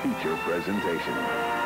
feature presentation.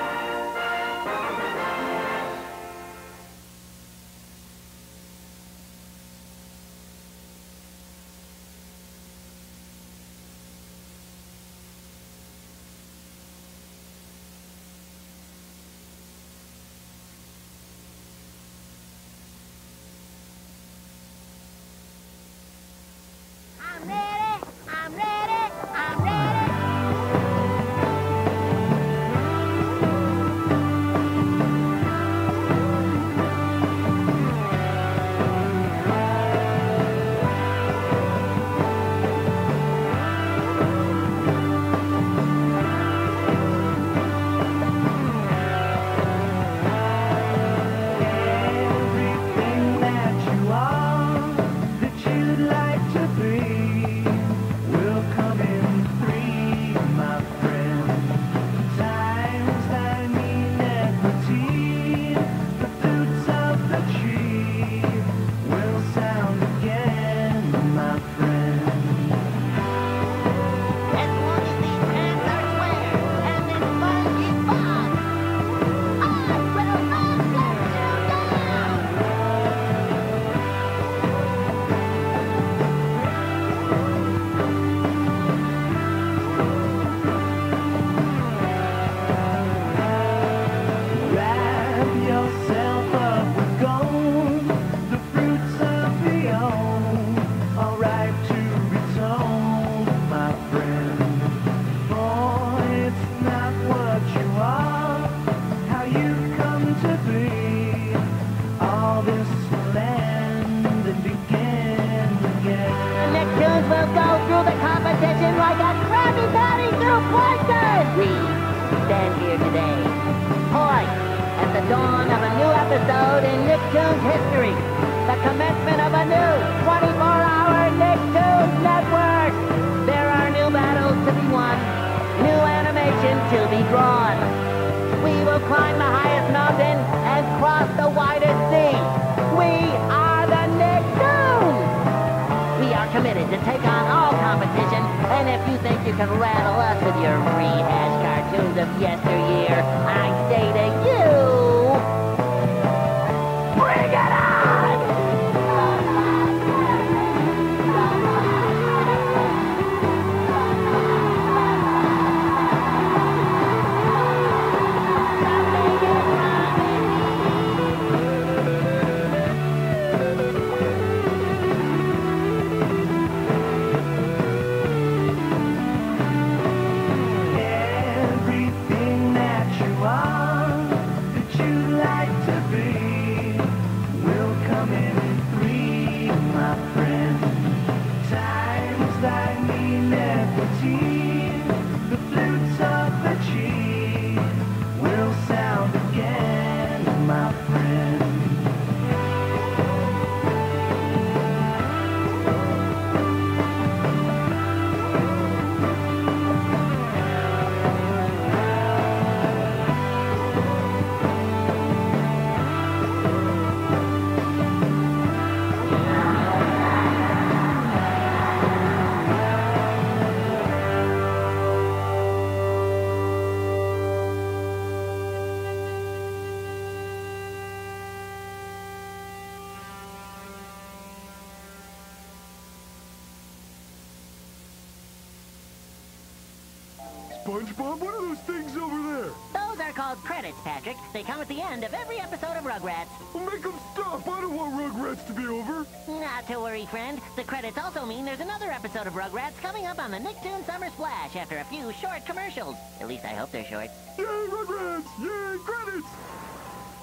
SpongeBob, what are those things over there? Those are called credits, Patrick. They come at the end of every episode of Rugrats. Well, make them stop. I don't want Rugrats to be over. Not to worry, friend. The credits also mean there's another episode of Rugrats coming up on the Nicktoon Summer Splash after a few short commercials. At least I hope they're short. Yay, Rugrats! Yay, credits!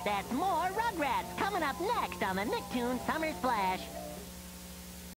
That's more Rugrats coming up next on the Nicktoon Summer Splash.